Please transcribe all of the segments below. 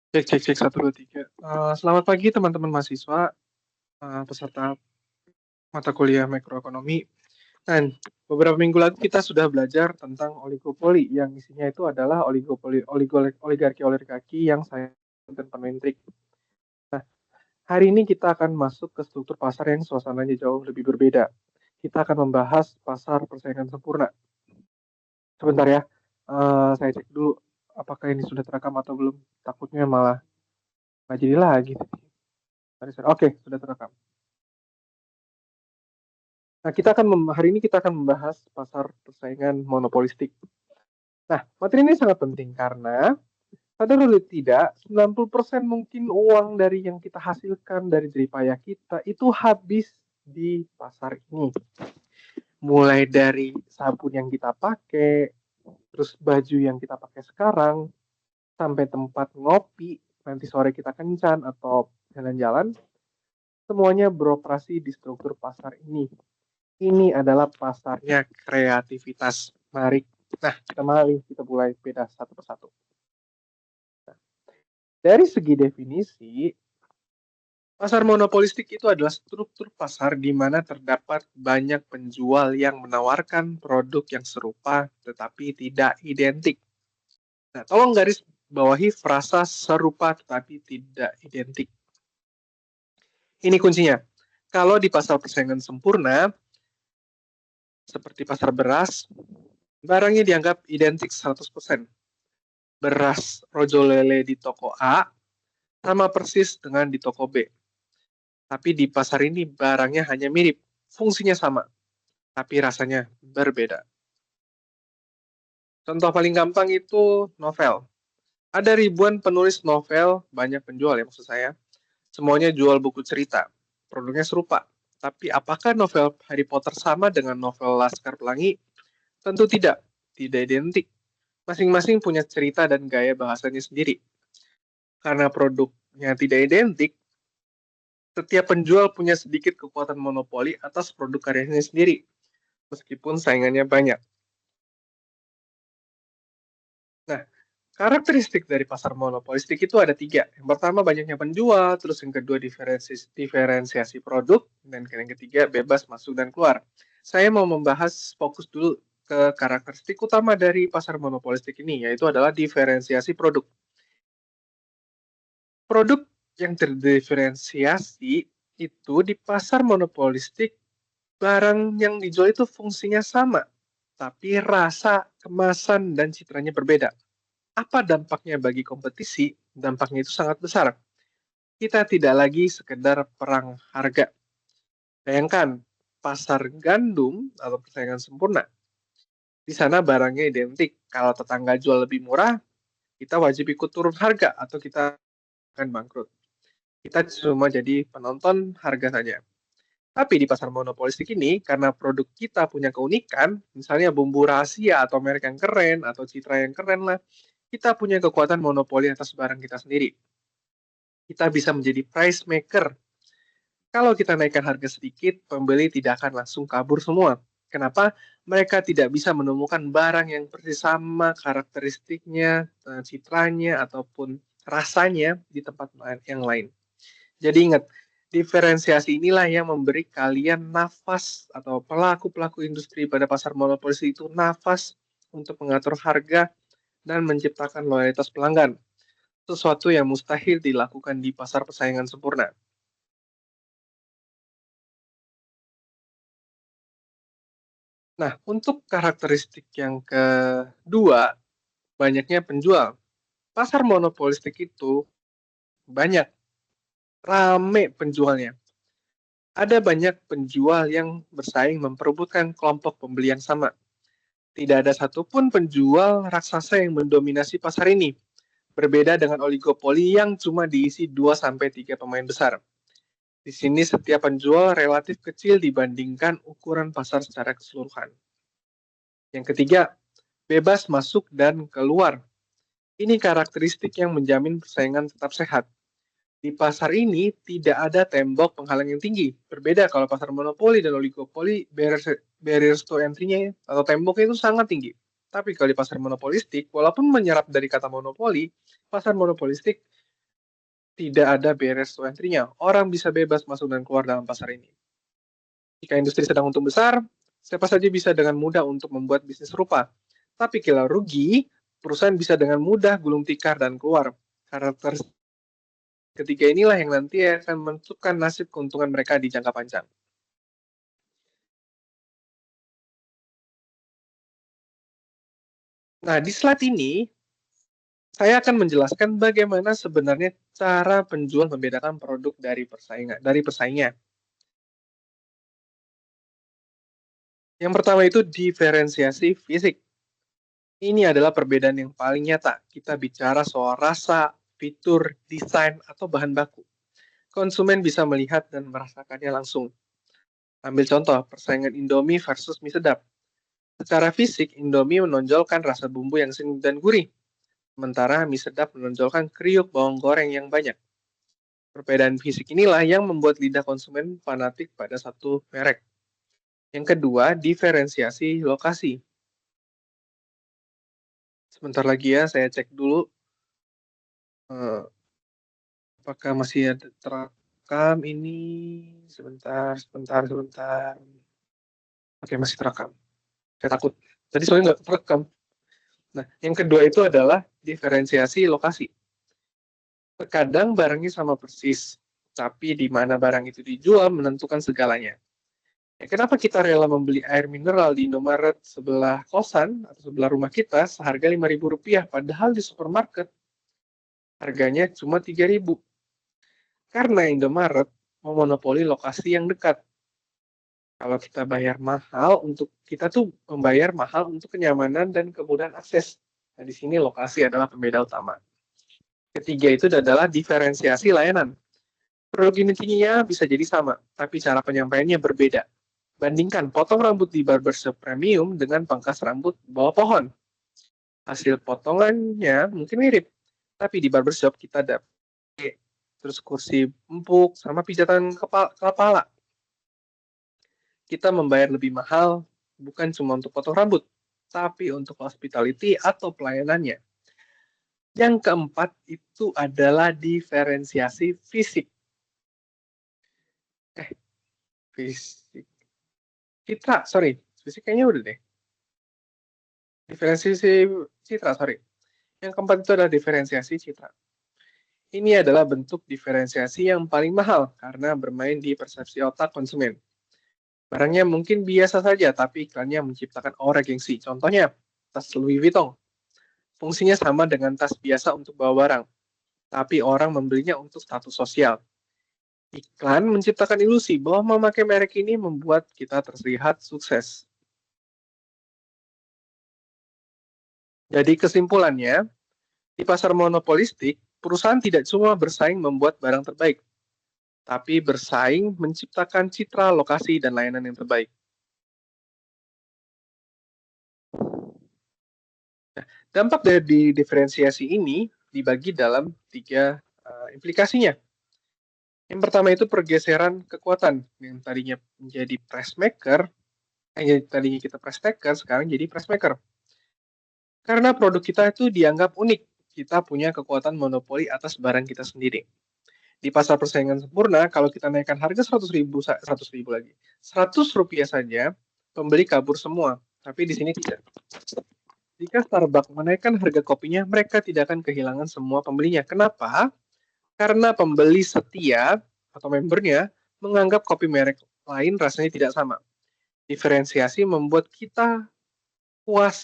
Cek cek cek 1 2 3. Selamat pagi teman-teman mahasiswa, peserta mata kuliah makroekonomi. Nah, beberapa minggu lalu kita sudah belajar tentang oligopoli yang isinya itu adalah oligarki yang saya dan pementrik. Nah, hari ini kita akan masuk ke struktur pasar yang suasananya jauh lebih berbeda. Kita akan membahas pasar persaingan sempurna. Sebentar ya, saya cek dulu apakah ini sudah terekam atau belum. Takutnya malah nggak jadi lagi. Oke, sudah terekam. Nah, hari ini kita akan membahas pasar persaingan monopolistik. Nah, materi ini sangat penting karena sadar atau tidak, 90% mungkin uang dari yang kita hasilkan dari jerih payah kita itu habis di pasar ini. Mulai dari sabun yang kita pakai, terus baju yang kita pakai sekarang, sampai tempat ngopi, nanti sore kita kencan atau jalan-jalan, semuanya beroperasi di struktur pasar ini. Ini adalah pasarnya kreativitas. Mari, kita mulai beda satu persatu. Nah, dari segi definisi, pasar monopolistik itu adalah struktur pasar di mana terdapat banyak penjual yang menawarkan produk yang serupa tetapi tidak identik. Nah, tolong garis bawahi frasa serupa tetapi tidak identik. Ini kuncinya. Kalau di pasar persaingan sempurna, seperti pasar beras, barangnya dianggap identik 100%. Beras rojo lele di toko A sama persis dengan di toko B. Tapi di pasar ini barangnya hanya mirip, fungsinya sama, tapi rasanya berbeda. Contoh paling gampang itu novel. Ada ribuan penulis novel, banyak penjual ya maksud saya. Semuanya jual buku cerita. Produknya serupa. Tapi apakah novel Harry Potter sama dengan novel Laskar Pelangi? Tentu tidak. Tidak identik. Masing-masing punya cerita dan gaya bahasanya sendiri. Karena produknya tidak identik, setiap penjual punya sedikit kekuatan monopoli atas produk karyanya sendiri, meskipun saingannya banyak. Nah, karakteristik dari pasar monopolistik itu ada 3. Yang pertama banyaknya penjual, terus yang kedua diferensiasi produk, dan yang ketiga bebas masuk dan keluar. Saya mau membahas fokus dulu ke karakteristik utama dari pasar monopolistik ini, yaitu adalah diferensiasi produk. Produk yang terdiferensiasi itu di pasar monopolistik, barang yang dijual itu fungsinya sama, tapi rasa, kemasan, dan citranya berbeda. Apa dampaknya bagi kompetisi? Dampaknya itu sangat besar. Kita tidak lagi sekedar perang harga. Bayangkan, pasar gandum atau persaingan sempurna. Di sana barangnya identik. Kalau tetangga jual lebih murah, kita wajib ikut turun harga atau kita akan bangkrut. Kita cuma jadi penonton harga saja. Tapi di pasar monopolistik ini, karena produk kita punya keunikan, misalnya bumbu rahasia atau merek yang keren, atau citra yang keren lah, kita punya kekuatan monopoli atas barang kita sendiri. Kita bisa menjadi price maker. Kalau kita naikkan harga sedikit, pembeli tidak akan langsung kabur semua. Kenapa? Mereka tidak bisa menemukan barang yang persis sama karakteristiknya, citranya, ataupun rasanya di tempat yang lain. Jadi ingat, diferensiasi inilah yang memberi kalian nafas atau pelaku-pelaku industri pada pasar monopolis itu nafas untuk mengatur harga dan menciptakan loyalitas pelanggan. Sesuatu yang mustahil dilakukan di pasar persaingan sempurna. Nah, untuk karakteristik yang kedua, banyaknya penjual. Pasar monopolistik itu banyak, rame penjualnya. Ada banyak penjual yang bersaing memperebutkan kelompok pembeli yang sama. Tidak ada satupun penjual raksasa yang mendominasi pasar ini. Berbeda dengan oligopoli yang cuma diisi 2-3 pemain besar. Di sini setiap penjual relatif kecil dibandingkan ukuran pasar secara keseluruhan. Yang ketiga, bebas masuk dan keluar. Ini karakteristik yang menjamin persaingan tetap sehat. Di pasar ini tidak ada tembok penghalang yang tinggi. Berbeda kalau pasar monopoli dan oligopoli, barriers to entry-nya atau temboknya itu sangat tinggi. Tapi kalau di pasar monopolistik, walaupun menyerap dari kata monopoli, pasar monopolistik Tidak ada barriers to entry-nya. Orang bisa bebas masuk dan keluar dalam pasar ini. Jika industri sedang untung besar, siapa saja bisa dengan mudah untuk membuat bisnis serupa. Tapi kalau rugi, perusahaan bisa dengan mudah gulung tikar dan keluar. Karakter ketiga inilah yang nanti akan menentukan nasib keuntungan mereka di jangka panjang. Nah, di slide ini, saya akan menjelaskan bagaimana sebenarnya cara penjual membedakan produk dari pesaingnya. Yang pertama itu diferensiasi fisik. Ini adalah perbedaan yang paling nyata. Kita bicara soal rasa, fitur, desain, atau bahan baku. Konsumen bisa melihat dan merasakannya langsung. Ambil contoh, persaingan Indomie versus mie sedap. Secara fisik, Indomie menonjolkan rasa bumbu yang singkat dan gurih. Sementara mie sedap menonjolkan kriuk bawang goreng yang banyak. Perbedaan fisik inilah yang membuat lidah konsumen fanatik pada satu merek. Yang kedua, diferensiasi lokasi. Sebentar lagi ya, saya cek dulu apakah masih ada terekam ini. Sebentar. Oke, masih terekam. Saya takut. Tadi soalnya nggak terekam. Nah, yang kedua itu adalah diferensiasi lokasi. Terkadang barangnya sama persis, tapi di mana barang itu dijual menentukan segalanya. Ya, kenapa kita rela membeli air mineral di Indomaret sebelah kosan atau sebelah rumah kita seharga Rp5.000, padahal di supermarket harganya cuma Rp3.000? Karena Indomaret memonopoli lokasi yang dekat. Kalau kita bayar mahal kita tuh membayar mahal untuk kenyamanan dan kemudahan akses. Nah, di sini lokasi adalah pembeda utama. Ketiga itu adalah diferensiasi layanan. Produk intinya bisa jadi sama, tapi cara penyampaiannya berbeda. Bandingkan potong rambut di barbershop premium dengan pangkas rambut bawah pohon. Hasil potongannya mungkin mirip, tapi di barbershop kita dapat terus kursi empuk sama pijatan kepala. Kita membayar lebih mahal bukan cuma untuk potong rambut, tapi untuk hospitality atau pelayanannya. Yang keempat itu adalah diferensiasi fisik. Fisik. Fisik kayaknya udah deh. Diferensiasi citra, Yang keempat itu adalah diferensiasi citra. Ini adalah bentuk diferensiasi yang paling mahal karena bermain di persepsi otak konsumen. Barangnya mungkin biasa saja, tapi iklannya menciptakan aura gengsi. Contohnya, tas Louis Vuitton. Fungsinya sama dengan tas biasa untuk bawa barang, tapi orang membelinya untuk status sosial. Iklan menciptakan ilusi bahwa memakai merek ini membuat kita terlihat sukses. Jadi kesimpulannya, di pasar monopolistik, perusahaan tidak cuma bersaing membuat barang terbaik, tapi bersaing menciptakan citra, lokasi, dan layanan yang terbaik. Nah, dampak dari diferensiasi ini dibagi dalam 3 implikasinya. Yang pertama itu pergeseran kekuatan, yang tadinya menjadi price maker, yang tadinya kita price taker, sekarang jadi price maker. Karena produk kita itu dianggap unik, kita punya kekuatan monopoli atas barang kita sendiri. Di pasar persaingan sempurna, kalau kita naikkan harga 100.000 lagi, Rp100 saja, pembeli kabur semua. Tapi di sini tidak. Jika Starbucks menaikkan harga kopinya, mereka tidak akan kehilangan semua pembelinya. Kenapa? Karena pembeli setia atau membernya menganggap kopi merek lain rasanya tidak sama. Diferensiasi membuat kita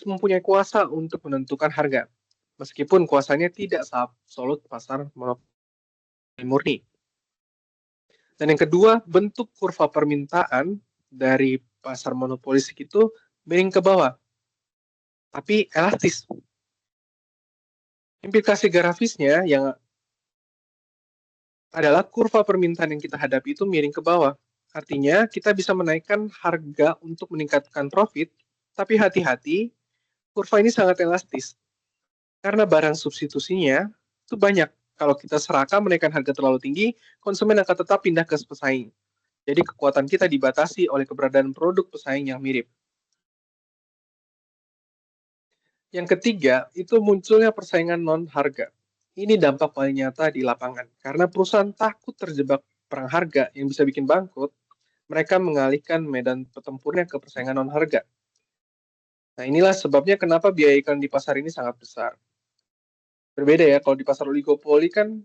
mempunyai kuasa untuk menentukan harga, meskipun kuasanya tidak absolut pasar monopoli murni. Dan yang kedua, bentuk kurva permintaan dari pasar monopolistik itu miring ke bawah, tapi elastis. Implikasi grafisnya yang adalah kurva permintaan yang kita hadapi itu miring ke bawah. Artinya, kita bisa menaikkan harga untuk meningkatkan profit, tapi hati-hati, kurva ini sangat elastis. Karena barang substitusinya itu banyak. Kalau kita serakah menaikkan harga terlalu tinggi, konsumen akan tetap pindah ke pesaing. Jadi kekuatan kita dibatasi oleh keberadaan produk pesaing yang mirip. Yang ketiga, itu munculnya persaingan non-harga. Ini dampak paling nyata di lapangan, karena perusahaan takut terjebak perang harga yang bisa bikin bangkrut, mereka mengalihkan medan pertempurnya ke persaingan non-harga. Nah, inilah sebabnya kenapa biaya iklan di pasar ini sangat besar. Berbeda ya, kalau di pasar oligopoli kan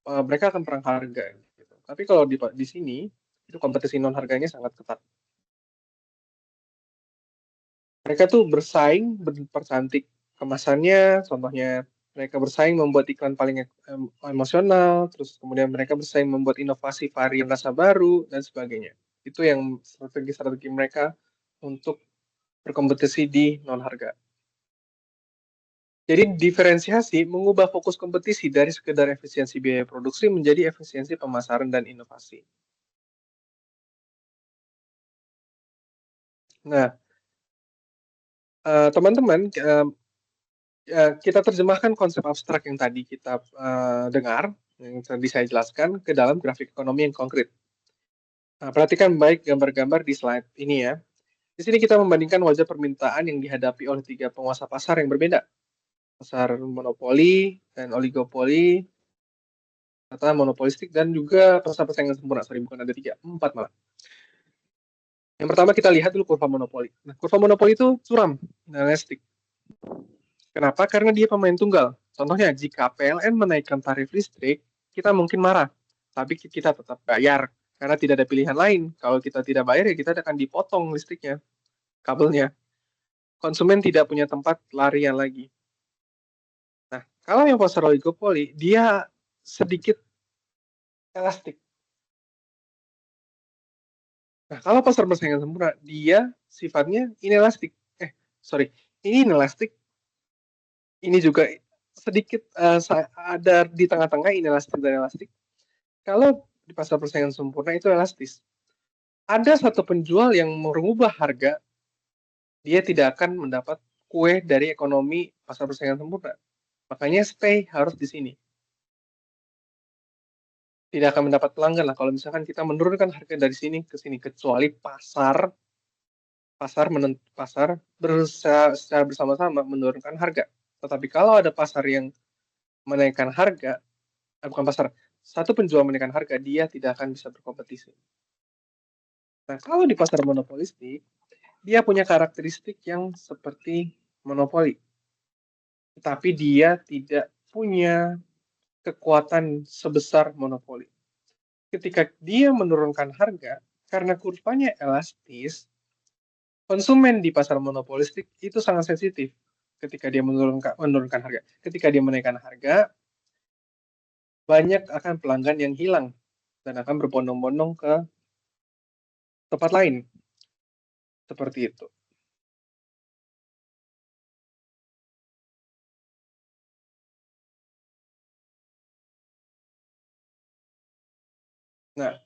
mereka akan perang harga. Gitu. Tapi kalau di sini, itu kompetisi non-harganya sangat ketat. Mereka tuh bersaing, mempercantik kemasannya, contohnya mereka bersaing membuat iklan paling emosional, terus kemudian mereka bersaing membuat inovasi varian rasa baru, dan sebagainya. Itu yang strategi-strategi mereka untuk berkompetisi di non-harga. Jadi diferensiasi mengubah fokus kompetisi dari sekedar efisiensi biaya produksi menjadi efisiensi pemasaran dan inovasi. Nah, teman-teman, kita terjemahkan konsep abstrak yang tadi kita dengar, yang tadi saya jelaskan, ke dalam grafik ekonomi yang konkret. Nah, perhatikan baik gambar-gambar di slide ini ya. Di sini kita membandingkan wajah permintaan yang dihadapi oleh 3 penguasa pasar yang berbeda. Pasar monopoli dan oligopoli, serta monopolistik, dan juga pasar persaingan sempurna. Sorry, bukan ada 3, 4 malah. Yang pertama kita lihat dulu kurva monopoli. Nah, kurva monopoli itu suram, inelastik. Kenapa? Karena dia pemain tunggal. Contohnya, jika PLN menaikkan tarif listrik, kita mungkin marah, tapi kita tetap bayar karena tidak ada pilihan lain. Kalau kita tidak bayar, ya kita akan dipotong listriknya, kabelnya. Konsumen tidak punya tempat larian lagi. Nah, kalau yang pasar oligopoli, dia sedikit elastik. Nah, kalau pasar persaingan sempurna, dia sifatnya inelastik. Sorry, ini inelastik, ini juga sedikit ada di tengah-tengah inelastik dan elastik. Kalau di pasar persaingan sempurna itu elastis. Ada satu penjual yang merubah harga, dia tidak akan mendapat kue dari ekonomi pasar persaingan sempurna. Makanya stay harus di sini. Tidak akan mendapat pelanggan lah kalau misalkan kita menurunkan harga dari sini ke sini, kecuali pasar berusaha secara bersama-sama menurunkan harga. Tetapi kalau ada pasar yang menaikkan harga, bukan pasar, satu penjual menaikkan harga, dia tidak akan bisa berkompetisi. Nah, kalau di pasar monopolistik, dia punya karakteristik yang seperti monopoli, tetapi dia tidak punya kekuatan sebesar monopoli. Ketika dia menurunkan harga, karena kurvanya elastis, konsumen di pasar monopolistik itu sangat sensitif ketika dia menurunkan harga. Ketika dia menaikkan harga, banyak akan pelanggan yang hilang dan akan berbondong-bondong ke tempat lain. Seperti itu. Nah,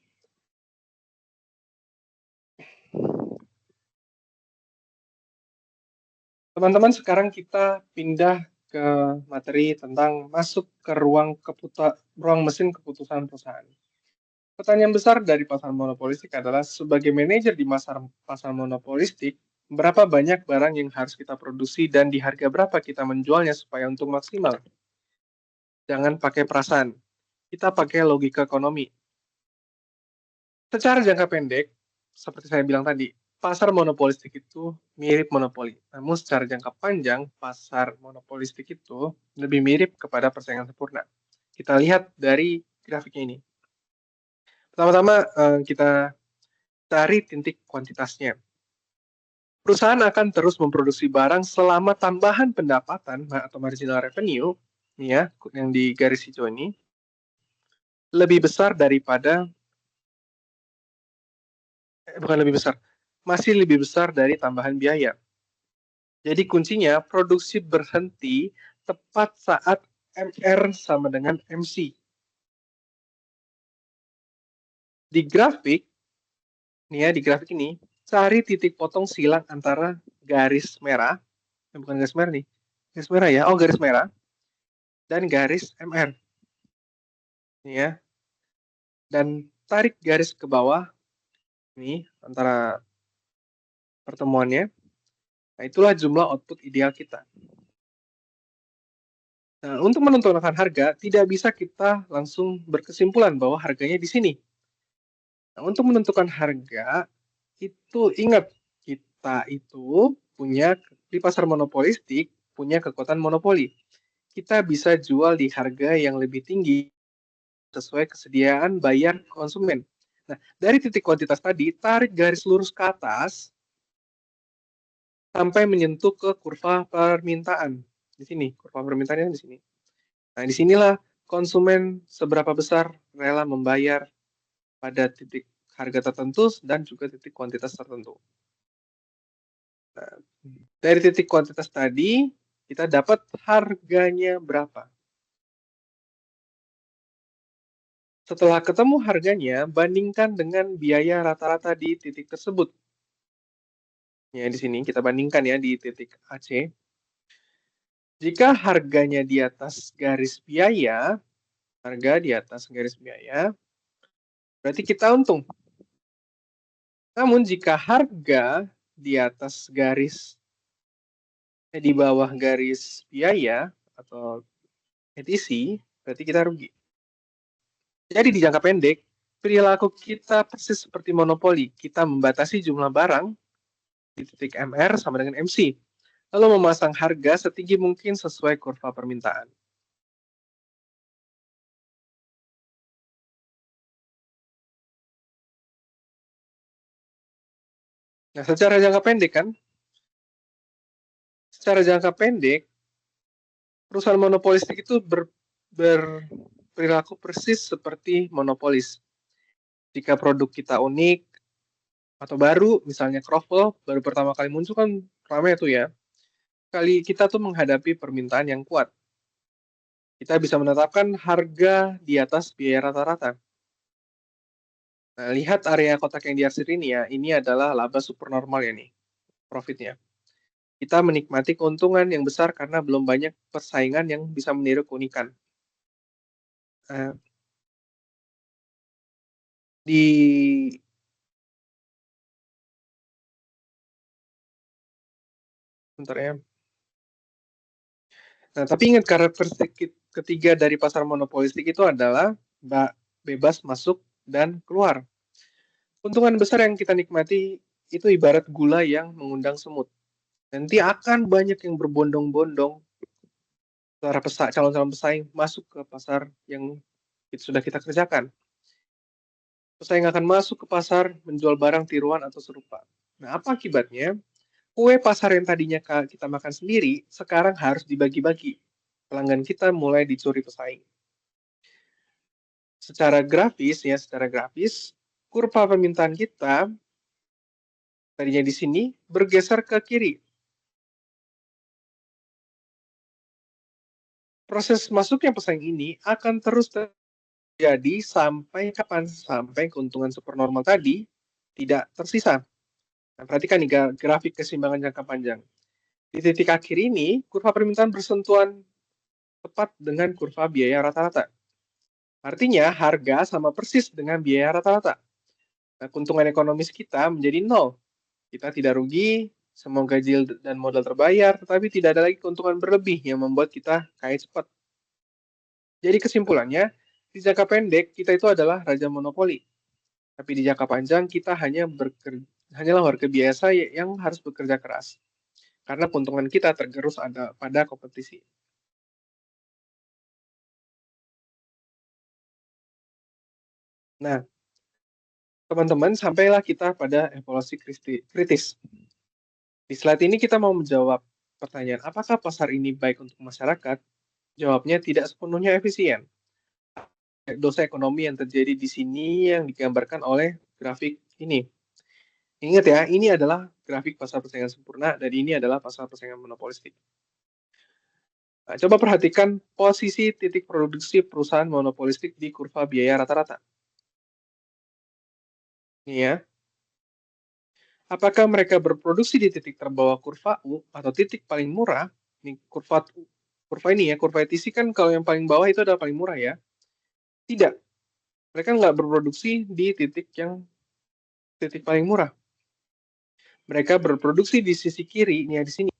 teman-teman, sekarang kita pindah ke materi tentang masuk ke ruang mesin keputusan perusahaan. Pertanyaan besar dari pasar monopolistik adalah, sebagai manajer di pasar monopolistik, berapa banyak barang yang harus kita produksi dan di harga berapa kita menjualnya supaya untung maksimal? Jangan pakai perasaan, kita pakai logika ekonomi. Secara jangka pendek, seperti saya bilang tadi, pasar monopolistik itu mirip monopoli. Namun secara jangka panjang, pasar monopolistik itu lebih mirip kepada persaingan sempurna. Kita lihat dari grafiknya ini. Pertama-tama kita cari titik kuantitasnya. Perusahaan akan terus memproduksi barang selama tambahan pendapatan atau marginal revenue, ya, yang di garis hijau ini, lebih besar daripada, bukan lebih besar, masih lebih besar dari tambahan biaya. Jadi kuncinya produksi berhenti tepat saat MR sama dengan MC. Di grafik, nih ya, di grafik ini, cari titik potong silang antara garis merah, bukan garis merah nih, garis merah ya, garis merah, dan garis MR. Nih ya, dan tarik garis ke bawah, nih, antara pertemuannya. Nah, itulah jumlah output ideal kita. Nah, untuk menentukan harga, tidak bisa kita langsung berkesimpulan bahwa harganya di sini. Nah, untuk menentukan harga, itu ingat, kita itu punya di pasar monopolistik, punya kekuatan monopoli. Kita bisa jual di harga yang lebih tinggi sesuai kesediaan bayar konsumen. Nah, dari titik kuantitas tadi, tarik garis lurus ke atas sampai menyentuh ke kurva permintaan. Di sini, kurva permintaannya di sini. Nah, disinilah konsumen seberapa besar rela membayar pada titik harga tertentu dan juga titik kuantitas tertentu. Nah, dari titik kuantitas tadi, kita dapat harganya berapa. Setelah ketemu harganya, bandingkan dengan biaya rata-rata di titik tersebut. Ya, di sini kita bandingkan ya di titik AC. Jika harganya di atas garis biaya, harga di atas garis biaya, berarti kita untung. Namun jika harga di atas garis, di bawah garis biaya atau ETC, berarti kita rugi. Jadi di jangka pendek, perilaku kita persis seperti monopoli. Kita membatasi jumlah barang di titik MR sama dengan MC, lalu memasang harga setinggi mungkin sesuai kurva permintaan. Nah, secara jangka pendek kan, secara jangka pendek, perusahaan monopolistik itu berperilaku persis seperti monopolis. Jika produk kita unik atau baru, misalnya kroffel, baru pertama kali muncul kan ramai tuh ya. Kali kita tuh menghadapi permintaan yang kuat. Kita bisa menetapkan harga di atas biaya rata-rata. Nah, lihat area kotak yang diarsir ini ya, ini adalah laba supernormal ya nih, profitnya. Kita menikmati keuntungan yang besar karena belum banyak persaingan yang bisa meniru keunikan. Nah, di bentar ya. Nah, tapi ingat karakteristik ketiga dari pasar monopolistik itu adalah bebas masuk dan keluar. Keuntungan besar yang kita nikmati itu ibarat gula yang mengundang semut. Nanti akan banyak yang berbondong-bondong para calon-calon pesaing masuk ke pasar yang sudah kita kerjakan. Pesaing akan masuk ke pasar menjual barang tiruan atau serupa. Nah, apa akibatnya? Kue pasar yang tadinya kita makan sendiri, sekarang harus dibagi-bagi. Pelanggan kita mulai dicuri pesaing. Secara grafis, kurva permintaan kita tadinya di sini bergeser ke kiri. Proses masuknya pesaing ini akan terus terjadi sampai kapan? Sampai keuntungan supernormal tadi tidak tersisa. Nah, perhatikan nih grafik keseimbangan jangka panjang. Di titik akhir ini, kurva permintaan bersentuhan tepat dengan kurva biaya rata-rata. Artinya, harga sama persis dengan biaya rata-rata. Nah, keuntungan ekonomis kita menjadi nol. Kita tidak rugi, semua gaji dan modal terbayar, tetapi tidak ada lagi keuntungan berlebih yang membuat kita kaya cepat. Jadi kesimpulannya, di jangka pendek kita itu adalah raja monopoli. Tapi di jangka panjang kita hanyalah warga biasa yang harus bekerja keras. Karena keuntungan kita tergerus pada kompetisi. Nah, teman-teman, sampailah kita pada evaluasi kritis. Di slide ini kita mau menjawab pertanyaan, apakah pasar ini baik untuk masyarakat? Jawabnya tidak sepenuhnya efisien. Dosa ekonomi yang terjadi di sini yang digambarkan oleh grafik ini. Ingat ya, ini adalah grafik pasar persaingan sempurna dan ini adalah pasar persaingan monopolistik. Nah, coba perhatikan posisi titik produksi perusahaan monopolistik di kurva biaya rata-rata. Ini ya. Apakah mereka berproduksi di titik terbawah kurva U atau titik paling murah? Ini kurva ini ya, kurva ETC kan kalau yang paling bawah itu adalah paling murah ya. Tidak, mereka nggak berproduksi di titik paling murah. Mereka berproduksi di sisi kiri, ini ya di sini.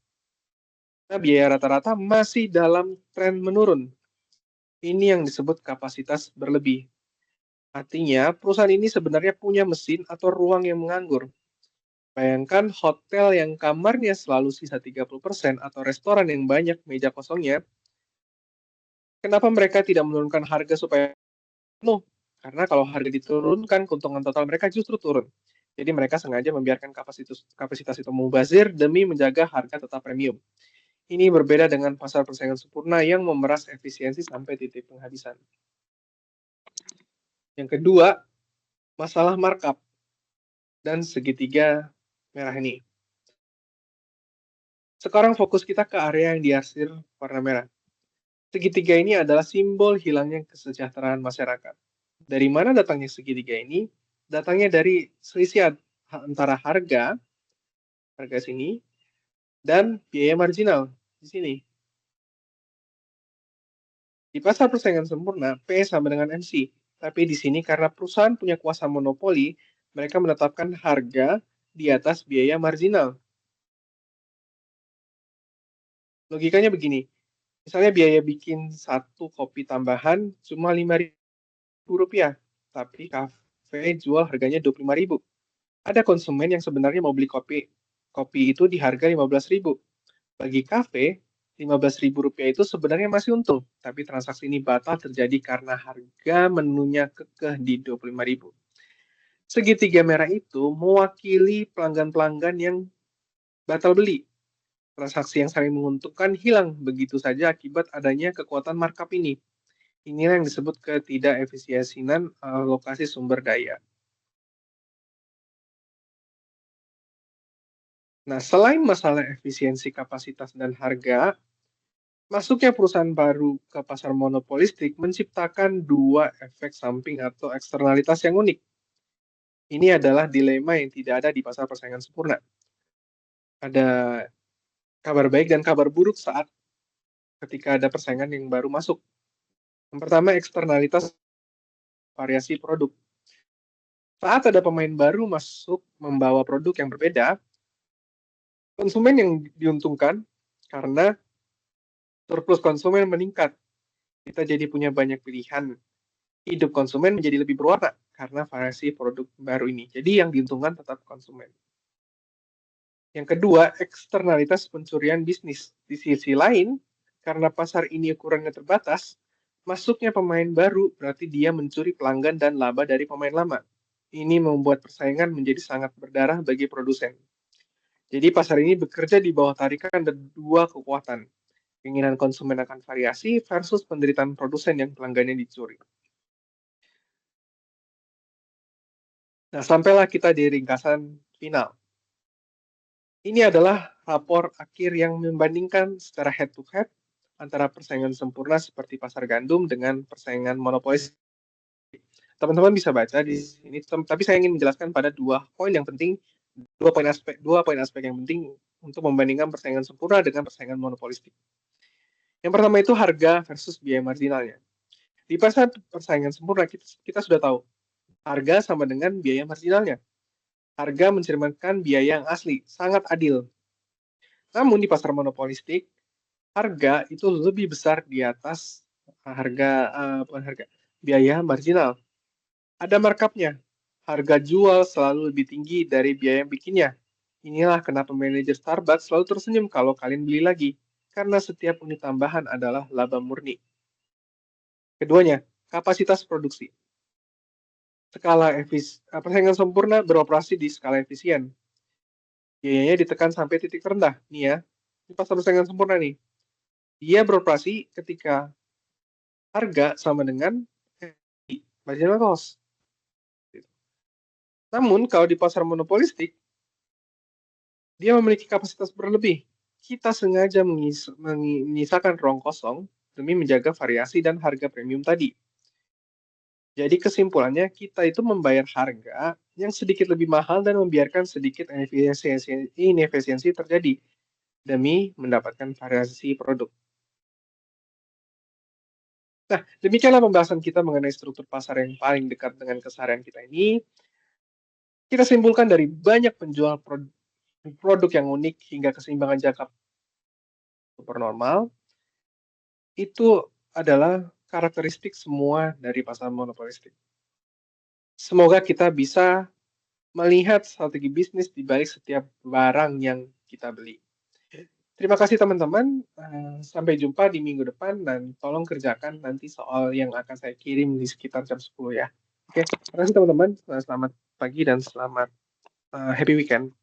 Nah, biaya rata-rata masih dalam tren menurun. Ini yang disebut kapasitas berlebih. Artinya, perusahaan ini sebenarnya punya mesin atau ruang yang menganggur. Bayangkan hotel yang kamarnya selalu sisa 30% atau restoran yang banyak meja kosongnya. Kenapa mereka tidak menurunkan harga supaya penuh? Karena kalau harga diturunkan, keuntungan total mereka justru turun. Jadi mereka sengaja membiarkan kapasitas kapasitas itu mubazir demi menjaga harga tetap premium. Ini berbeda dengan pasar persaingan sempurna yang memeras efisiensi sampai titik penghabisan. Yang kedua, masalah markup dan segitiga merah ini. Sekarang fokus kita ke area yang diarsir warna merah. Segitiga ini adalah simbol hilangnya kesejahteraan masyarakat. Dari mana datangnya segitiga ini? Datangnya dari selisih antara harga sini, dan biaya marginal di sini. Di pasar persaingan sempurna, P sama dengan MC. Tapi di sini karena perusahaan punya kuasa monopoli, mereka menetapkan harga di atas biaya marginal. Logikanya begini, misalnya biaya bikin satu kopi tambahan cuma Rp5.000, tapi kafe jual harganya Rp25.000. Ada konsumen yang sebenarnya mau beli kopi. Kopi itu di harga Rp15.000. Bagi kafe, Rp15.000 itu sebenarnya masih untung, tapi transaksi ini batal terjadi karena harga menunya kekeh di Rp25.000. Segitiga merah itu mewakili pelanggan-pelanggan yang batal beli. Transaksi yang saling menguntungkan hilang begitu saja akibat adanya kekuatan markup ini. Inilah yang disebut ketidakefisiensian alokasi sumber daya. Nah, selain masalah efisiensi kapasitas dan harga, masuknya perusahaan baru ke pasar monopolistik menciptakan dua efek samping atau eksternalitas yang unik. Ini adalah dilema yang tidak ada di pasar persaingan sempurna. Ada kabar baik dan kabar buruk saat ketika ada persaingan yang baru masuk. Yang pertama, eksternalitas variasi produk. Saat ada pemain baru masuk membawa produk yang berbeda, konsumen yang diuntungkan karena surplus konsumen meningkat. Kita jadi punya banyak pilihan. Hidup konsumen menjadi lebih berwarna karena variasi produk baru ini. Jadi yang diuntungkan tetap konsumen. Yang kedua, eksternalitas pencurian bisnis. Di sisi lain, karena pasar ini ukurannya terbatas, masuknya pemain baru berarti dia mencuri pelanggan dan laba dari pemain lama. Ini membuat persaingan menjadi sangat berdarah bagi produsen. Jadi pasar ini bekerja di bawah tarikan dan dua kekuatan. Keinginan konsumen akan variasi versus penderitaan produsen yang pelanggannya dicuri. Nah, sampailah kita di ringkasan final. Ini adalah rapor akhir yang membandingkan secara head to head antara persaingan sempurna seperti pasar gandum dengan persaingan monopolis. Teman-teman bisa baca di sini, tapi saya ingin menjelaskan pada dua poin yang penting, dua poin aspek yang penting untuk membandingkan persaingan sempurna dengan persaingan monopolistik. Yang pertama itu harga versus biaya marginalnya. Di pasar persaingan sempurna kita sudah tahu harga sama dengan biaya marginalnya. Harga mencerminkan biaya yang asli, sangat adil. Namun di pasar monopolistik, harga itu lebih besar di atas bukan harga, biaya marginal. Ada markupnya. Harga jual selalu lebih tinggi dari biaya yang bikinnya. Inilah kenapa manajer Starbucks selalu tersenyum kalau kalian beli lagi, karena setiap unit tambahan adalah laba murni. Keduanya, kapasitas produksi. Persaingan sempurna beroperasi di skala efisien. Biayanya ditekan sampai titik terendah. Nih ya, ini pasar persaingan sempurna nih. Dia beroperasi ketika harga sama dengan marginal cost. Namun kalau di pasar monopolistik, dia memiliki kapasitas berlebih. Kita sengaja menyisakan ruang kosong demi menjaga variasi dan harga premium tadi. Jadi kesimpulannya, kita itu membayar harga yang sedikit lebih mahal dan membiarkan sedikit inefisiensi terjadi demi mendapatkan variasi produk. Nah, demikianlah pembahasan kita mengenai struktur pasar yang paling dekat dengan keseharian kita ini. Kita simpulkan dari banyak penjual produk yang unik hingga keseimbangan jangka supernormal, itu adalah karakteristik semua dari pasar monopolistik. Semoga kita bisa melihat strategi bisnis di balik setiap barang yang kita beli. Terima kasih teman-teman. Sampai jumpa di minggu depan dan tolong kerjakan nanti soal yang akan saya kirim di sekitar jam 10 ya. Oke, terima kasih teman-teman. Selamat pagi dan selamat happy weekend.